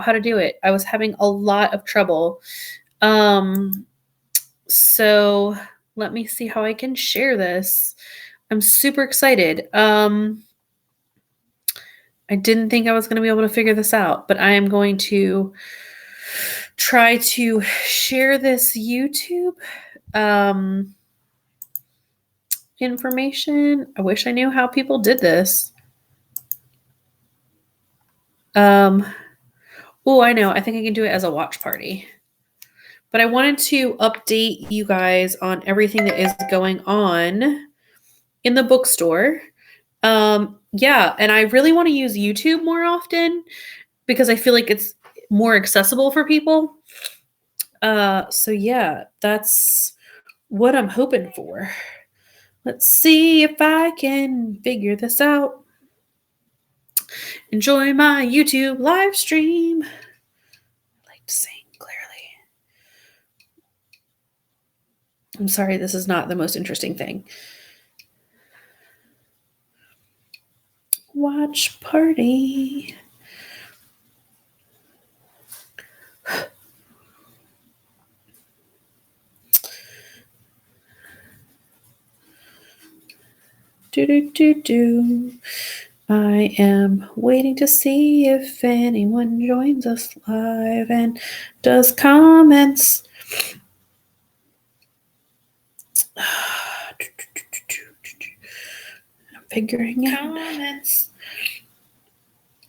how to do it. I was having a lot of trouble. So let me see how I can share this. I'm super excited. I didn't think I was going to be able to figure this out, but I am going to try to share this YouTube information. I wish I knew how people did this. Oh, I know. I think I can do it as a watch party. But I wanted to update you guys on everything that is going on in the bookstore. Yeah, and I really want to use YouTube more often because I feel like it's more accessible for people. So yeah, that's what I'm hoping for. Let's see if I can figure this out. Enjoy my YouTube live stream. I like to sing clearly. I'm sorry, this is not the most interesting thing. Watch party. Do. I am waiting to see if anyone joins us live and does comments. I'm figuring out comments.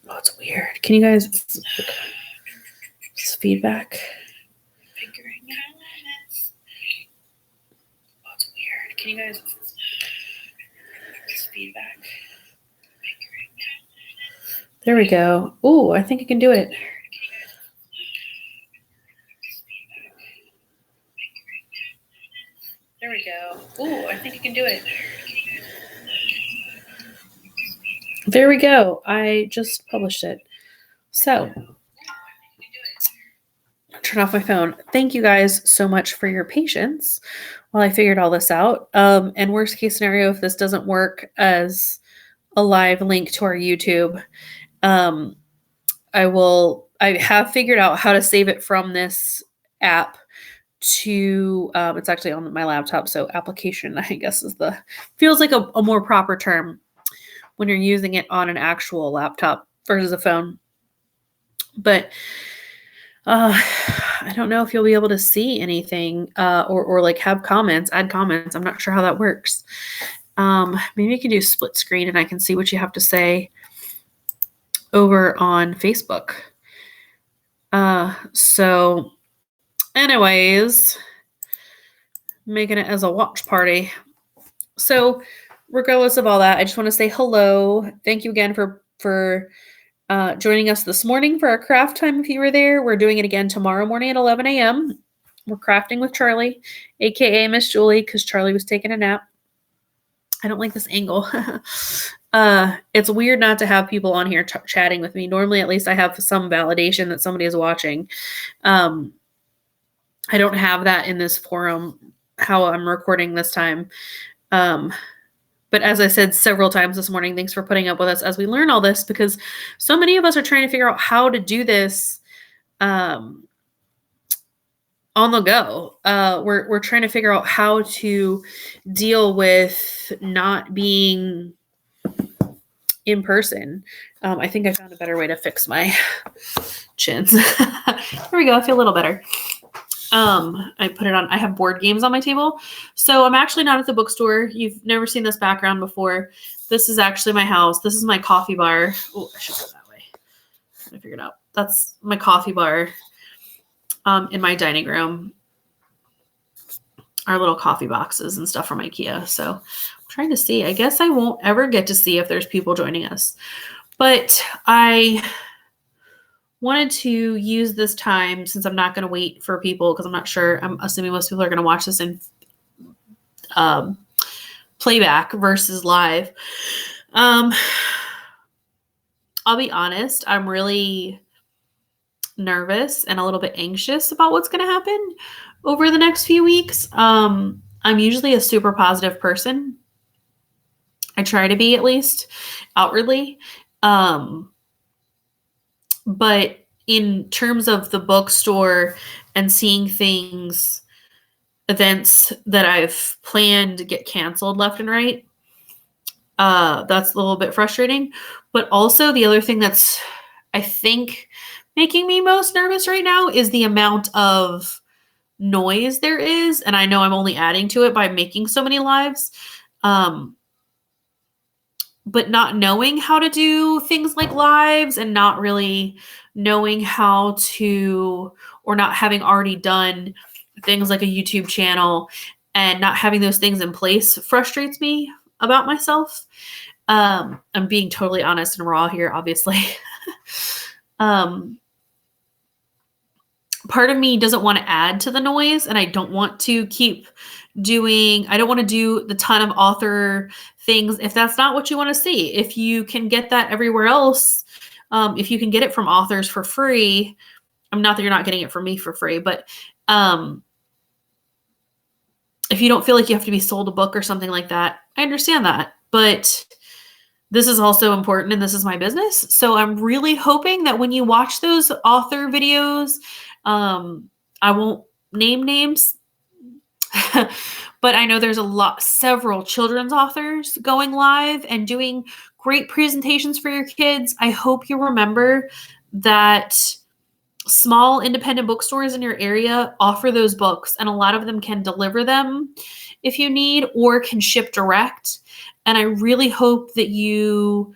Oh, it's weird. Can you guys? It's feedback. Figuring out comments. Oh, it's weird. Can you guys? It's feedback. There we go. Ooh, I think I can do it. There we go. Ooh, I think I can do it. There we go. I just published it. So, turn off my phone. Thank you guys so much for your patience while I figured all this out. And worst case scenario, if this doesn't work as a live link to our YouTube, I have figured out how to save it from this app to, it's actually on my laptop. So application, I guess feels like a more proper term when you're using it on an actual laptop versus a phone. But, I don't know if you'll be able to see anything, or like have comments, add comments. I'm not sure how that works. Maybe you can do split screen and I can see what you have to say over on Facebook. So anyways, making it as a watch party. So regardless of all that, I just want to say hello. Thank you again for joining us this morning for our craft time. If you were there, we're doing it again tomorrow morning at 11 a.m. We're crafting with Charlie, aka Miss Julie, because Charlie was taking a nap. I don't like this angle. It's weird not to have people on here chatting with me. Normally, at least I have some validation that somebody is watching. I don't have that in this forum, how I'm recording this time. But as I said several times this morning, thanks for putting up with us as we learn all this, because so many of us are trying to figure out how to do this on the go. We're trying to figure out how to deal with not being in person. I think I found a better way to fix my chins. There we go. I feel a little better. I put it on. I have board games on my table. So I'm actually not at the bookstore. You've never seen this background before. This is actually my house. This is my coffee bar. Oh, I should go that way. I figured it out. That's my coffee bar in my dining room. Our little coffee boxes and stuff from IKEA. So I'm trying to see. I guess I won't ever get to see if there's people joining us. But I wanted to use this time, since I'm not going to wait for people, because I'm not sure. I'm assuming most people are going to watch this in playback versus live. I'll be honest. I'm really nervous and a little bit anxious about what's going to happen over the next few weeks. I'm usually a super positive person. I try to be, at least outwardly. But in terms of the bookstore and seeing events that I've planned get canceled left and right, that's a little bit frustrating. But also the other thing that's, I think, making me most nervous right now is the amount of noise there is. And I know I'm only adding to it by making so many lives. But not knowing how to do things like lives and not really knowing how to, or not having already done things like a YouTube channel and not having those things in place frustrates me about myself. I'm being totally honest and raw here, obviously. Part of me doesn't want to add to the noise, and I don't want to I don't want to do the ton of author things if that's not what you want to see. If you can get that everywhere else, if you can get it from authors for free, not that you're not getting it from me for free, but if you don't feel like you have to be sold a book or something like that, I understand that. But this is also important, and this is my business. So I'm really hoping that when you watch those author videos, I won't name names, but I know there's several children's authors going live and doing great presentations for your kids. I hope you remember that small independent bookstores in your area offer those books, and a lot of them can deliver them if you need, or can ship direct. And I really hope that you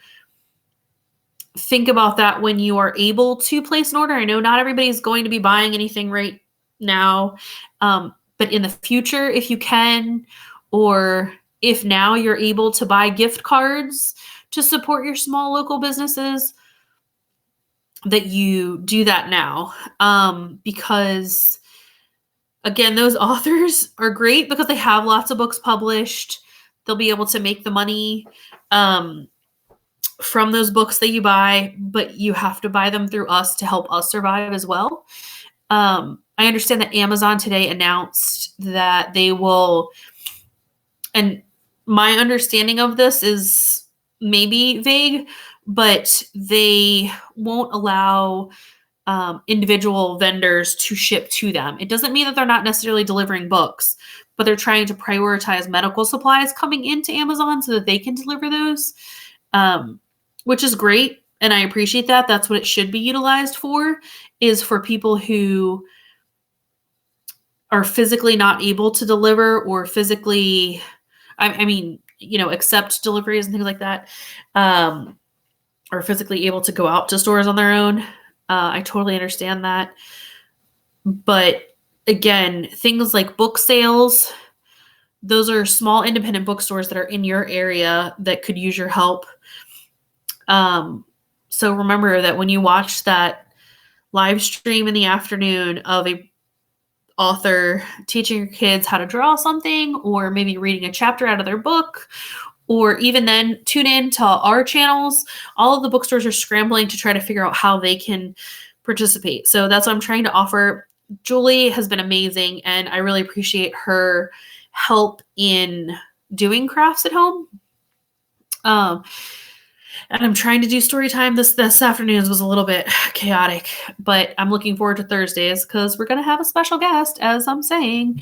think about that when you are able to place an order. I know not everybody's going to be buying anything right now, but in the future, if you can, or if now you're able to buy gift cards to support your small local businesses, that you do that now. Because again, those authors are great because they have lots of books published. They'll be able to make the money from those books that you buy, but you have to buy them through us to help us survive as well. I understand that Amazon today announced that they will, and my understanding of this is maybe vague, but they won't allow individual vendors to ship to them. It doesn't mean that they're not necessarily delivering books, but they're trying to prioritize medical supplies coming into Amazon so that they can deliver those, which is great. And I appreciate that. That's what it should be utilized for, is for people who are physically not able to deliver, or physically, accept deliveries and things like that, or physically able to go out to stores on their own. I totally understand that. But again, things like book sales, those are small independent bookstores that are in your area that could use your help. So remember that when you watch that live stream in the afternoon of a author teaching your kids how to draw something, or maybe reading a chapter out of their book, or even then tune in to our channels, all of the bookstores are scrambling to try to figure out how they can participate. So that's what I'm trying to offer. Julie has been amazing, and I really appreciate her help in doing crafts at home. And I'm trying to do story time. This afternoon was a little bit chaotic, but I'm looking forward to Thursdays because we're going to have a special guest, as I'm saying.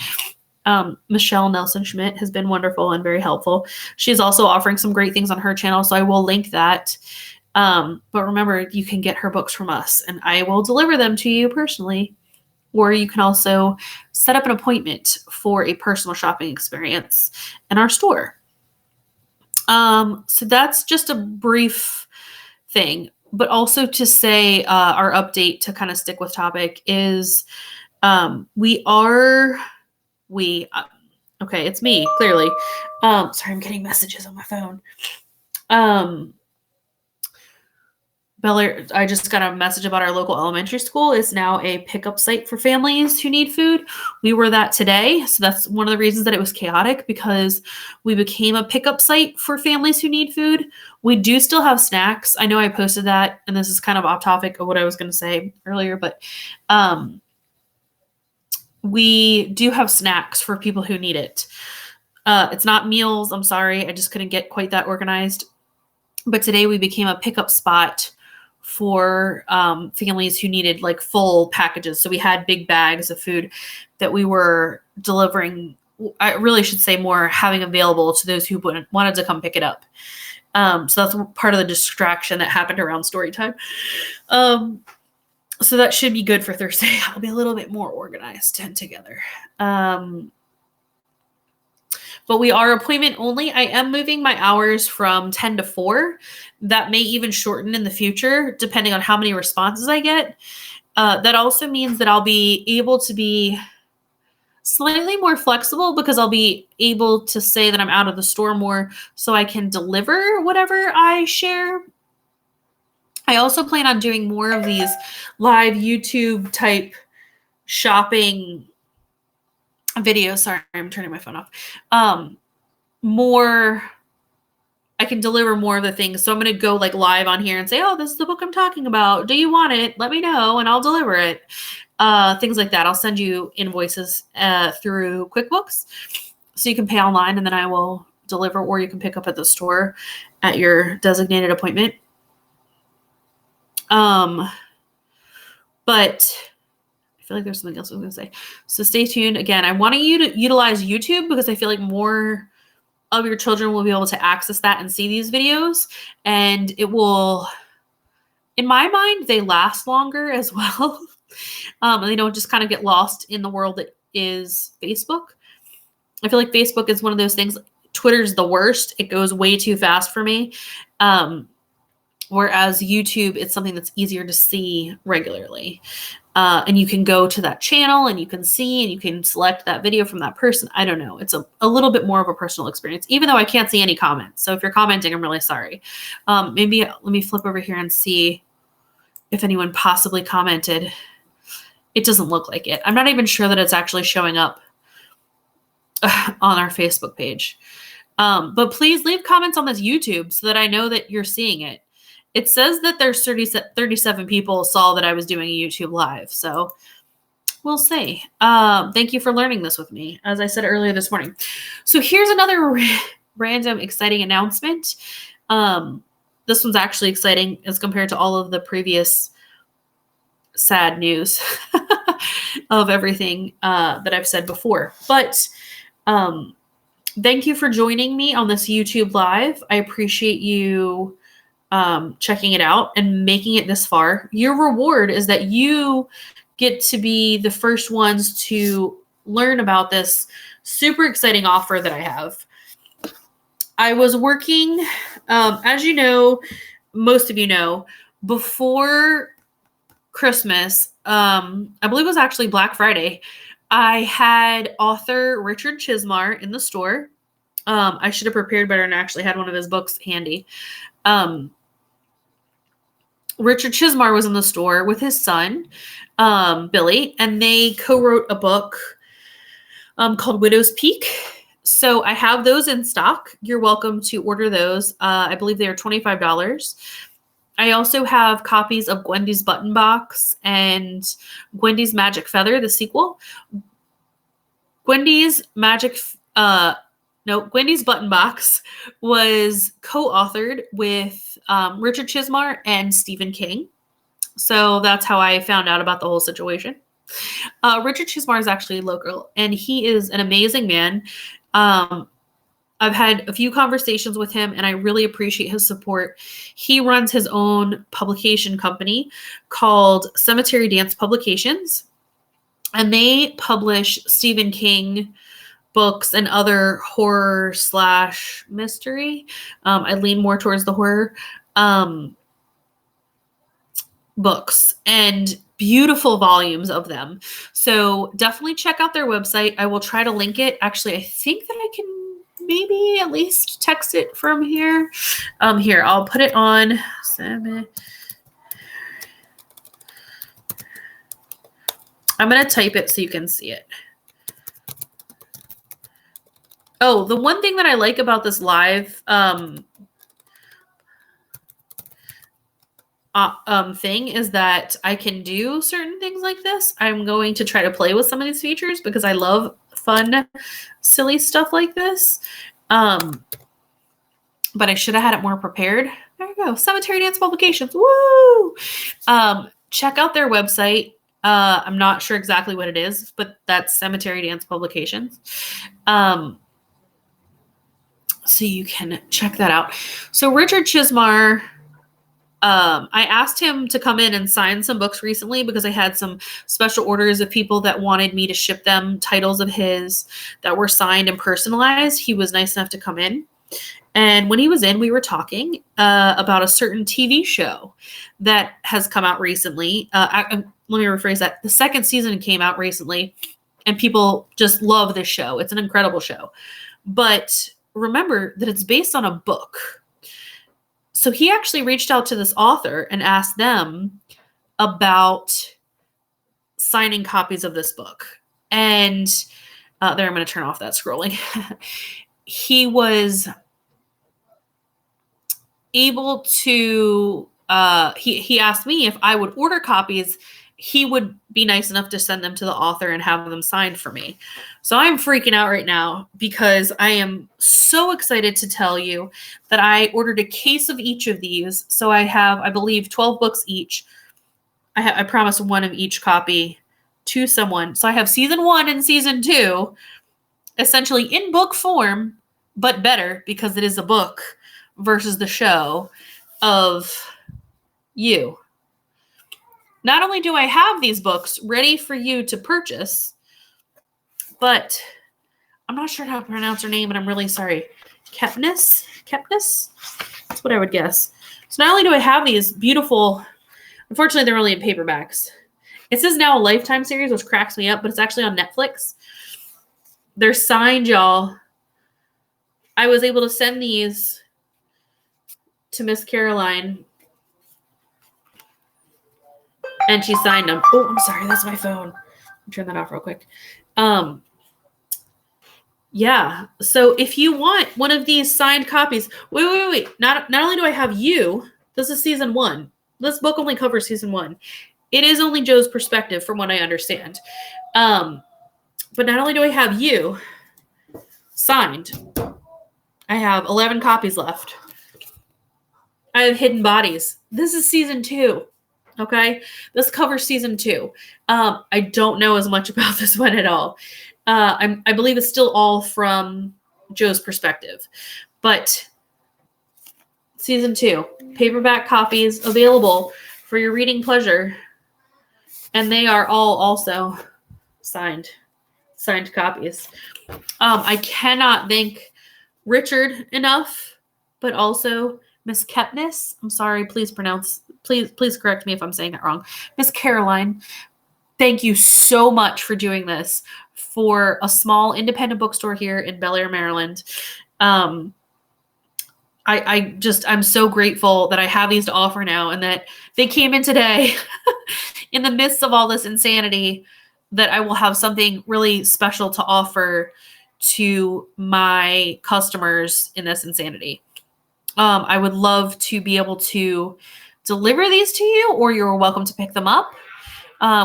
Michelle Nelson Schmidt has been wonderful and very helpful. She's also offering some great things on her channel, so I will link that. But remember, you can get her books from us, and I will deliver them to you personally. Or you can also set up an appointment for a personal shopping experience in our store. So that's just a brief thing, but also to say, our update, to kind of stick with topic, is, okay, it's me, clearly. Sorry, I'm getting messages on my phone. Bel-Air, I just got a message about our local elementary school is now a pickup site for families who need food. We were that today, so that's one of the reasons that it was chaotic, because we became a pickup site for families who need food. We do still have snacks. I know I posted that, and this is kind of off topic of what I was going to say earlier, but we do have snacks for people who need it. It's not meals. I'm sorry. I just couldn't get quite that organized. But today we became a pickup spot for families who needed like full packages. So we had big bags of food that we were delivering. I really should say more having available to those who wanted to come pick it up. So that's part of the distraction that happened around story time. So that should be good for Thursday. I'll be a little bit more organized and together. But we are appointment only. I am moving my hours from 10 to 4. That may even shorten in the future, depending on how many responses I get. That also means that I'll be able to be slightly more flexible because I'll be able to say that I'm out of the store more so I can deliver whatever I share. I also plan on doing more of these live YouTube type shopping videos. Sorry, I'm turning my phone off. I can deliver more of the things. So I'm going to go like live on here and say, oh, this is the book I'm talking about. Do you want it? Let me know and I'll deliver it. Things like that. I'll send you invoices through QuickBooks so you can pay online and then I will deliver, or you can pick up at the store at your designated appointment. But I feel like there's something else I was going to say. So stay tuned. Again, I want you to utilize YouTube because I feel like more of your children will be able to access that and see these videos. And it will, in my mind, they last longer as well. And they don't just kind of get lost in the world that is Facebook. I feel like Facebook is one of those things. Twitter's the worst. It goes way too fast for me. Whereas YouTube, it's something that's easier to see regularly. And you can go to that channel and you can see and you can select that video from that person. I don't know. It's a little bit more of a personal experience, even though I can't see any comments. So if you're commenting, I'm really sorry. Maybe let me flip over here and see if anyone possibly commented. It doesn't look like it. I'm not even sure that it's actually showing up on our Facebook page. But please leave comments on this YouTube so that I know that you're seeing it. It says that there's 37 people saw that I was doing a YouTube live. So we'll see. Thank you for learning this with me, as I said earlier this morning. So here's another random exciting announcement. This one's actually exciting as compared to all of the previous sad news of everything that I've said before. But thank you for joining me on this YouTube live. I appreciate you checking it out and making it this far. Your reward is that you get to be the first ones to learn about this super exciting offer that I have. I was working, as you know, most of you know, before Christmas, I believe it was actually Black Friday, I had author Richard Chismar in the store. I should have prepared better and actually had one of his books handy. Richard Chismar was in the store with his son, Billy, and they co-wrote a book called Widow's Peak. So I have those in stock. You're welcome to order those. I believe they are $25. I also have copies of Gwendy's Button Box and Gwendy's Magic Feather, the sequel. Gwendy's Button Box was co-authored with Richard Chismar and Stephen King. So that's how I found out about the whole situation. Richard Chismar is actually local, and he is an amazing man. I've had a few conversations with him, and I really appreciate his support. He runs his own publication company called Cemetery Dance Publications, and they publish Stephen King books and other horror / mystery. I lean more towards the horror books, and beautiful volumes of them. So definitely check out their website. I will try to link it. Actually, I think that I can maybe at least text it from here. Here, I'll put it on. I'm going to type it so you can see it. Oh, the one thing that I like about this live thing is that I can do certain things like this. I'm going to try to play with some of these features because I love fun, silly stuff like this. But I should have had it more prepared. There you go. Cemetery Dance Publications. Woo! Check out their website. I'm not sure exactly what it is, but that's Cemetery Dance Publications. So you can check that out. So Richard Chismar, I asked him to come in and sign some books recently because I had some special orders of people that wanted me to ship them titles of his that were signed and personalized. He was nice enough to come in. And when he was in, we were talking about a certain TV show that has come out recently. Let me rephrase that. The second season came out recently, and people just love this show. It's an incredible show. But remember that it's based on a book. So he actually reached out to this author and asked them about signing copies of this book. And there, I'm going to turn off that scrolling. He was able to, he asked me if I would order copies. He would be nice enough to send them to the author and have them signed for me. So I'm freaking out right now because I am so excited to tell you that I ordered a case of each of these. So I have, I believe, 12 books each. I promised one of each copy to someone. So I have season 1 and season 2 essentially in book form, but better because it is a book versus the show of you. Not only do I have these books ready for you to purchase, but I'm not sure how to pronounce her name, and I'm really sorry. Kepnes? That's what I would guess. So not only do I have these beautiful, unfortunately they're only in paperbacks. It says now a Lifetime series, which cracks me up, but it's actually on Netflix. They're signed, y'all. I was able to send these to Miss Caroline, and she signed them. Oh, I'm sorry, that's my phone. I'll turn that off real quick. Yeah. So if you want one of these signed copies, wait. Not only do I have you, this is season 1. This book only covers season 1. It is only Joe's perspective from what I understand. But not only do I have you signed, I have 11 copies left. I have Hidden Bodies. This is season 2. Okay. This covers season 2. I don't know as much about this one at all. I believe it's still all from Joe's perspective, but season 2, paperback copies available for your reading pleasure. And they are all also signed copies. I cannot thank Richard enough, but also Miss Kepnes. I'm sorry, please correct me if I'm saying that wrong. Miss Caroline, thank you so much for doing this for a small independent bookstore here in Bel Air, Maryland. I'm so grateful that I have these to offer now and that they came in today in the midst of all this insanity, that I will have something really special to offer to my customers in this insanity. I would love to be able to deliver these to you, or you're welcome to pick them up.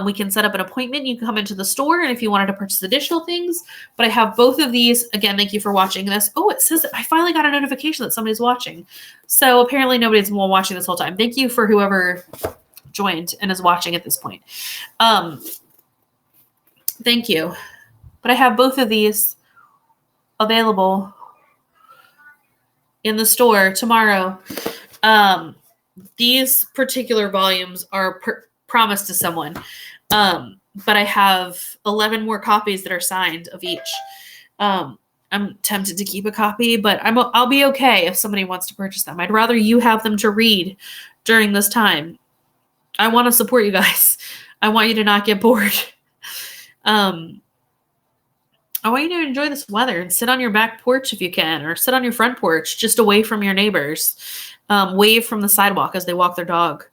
We can set up an appointment. You can come into the store, and if you wanted to purchase additional things, but I have both of these. Again, thank you for watching this. Oh, it says I finally got a notification that somebody's watching. So apparently nobody's been watching this whole time. Thank you for whoever joined and is watching at this point. Thank you. But I have both of these available in the store tomorrow. These particular volumes are promised to someone. But I have 11 more copies that are signed of each. I'm tempted to keep a copy, but I'll be okay if somebody wants to purchase them. I'd rather you have them to read during this time. I want to support you guys. I want you to not get bored. I want you to enjoy this weather and sit on your back porch if you can, or sit on your front porch just away from your neighbors. Wave from the sidewalk as they walk their dog.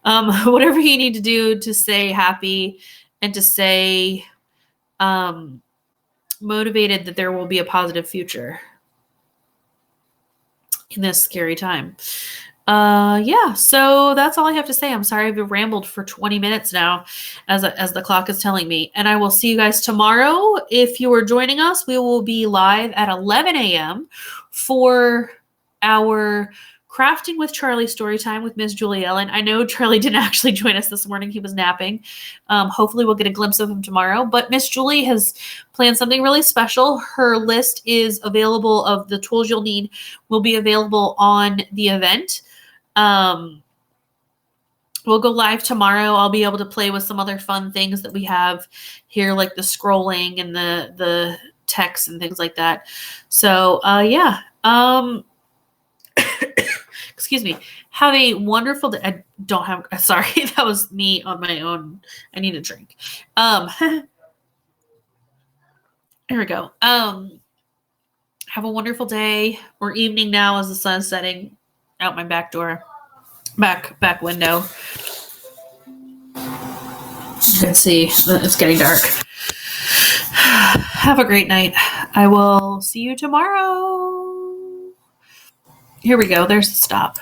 Whatever you need to do to stay happy and to stay motivated that there will be a positive future in this scary time. Yeah, so that's all I have to say. I'm sorry I've rambled for 20 minutes now as the clock is telling me. And I will see you guys tomorrow. If you are joining us, we will be live at 11 a.m. for our Crafting with Charlie story time with Miss Julie Ellen. I know Charlie didn't actually join us this morning. He was napping. Hopefully we'll get a glimpse of him tomorrow. But Miss Julie has planned something really special. Her list is available of the tools you'll need will be available on the event. We'll go live tomorrow. I'll be able to play with some other fun things that we have here, like the scrolling and the text and things like that. So, yeah. Excuse me. Have a wonderful day. I don't have, sorry, that was me on my own. I need a drink. Here we go. Have a wonderful day or evening now as the sun's setting out my back door. Back window. You can see it's getting dark. Have a great night. I will see you tomorrow. Here we go. There's the stop.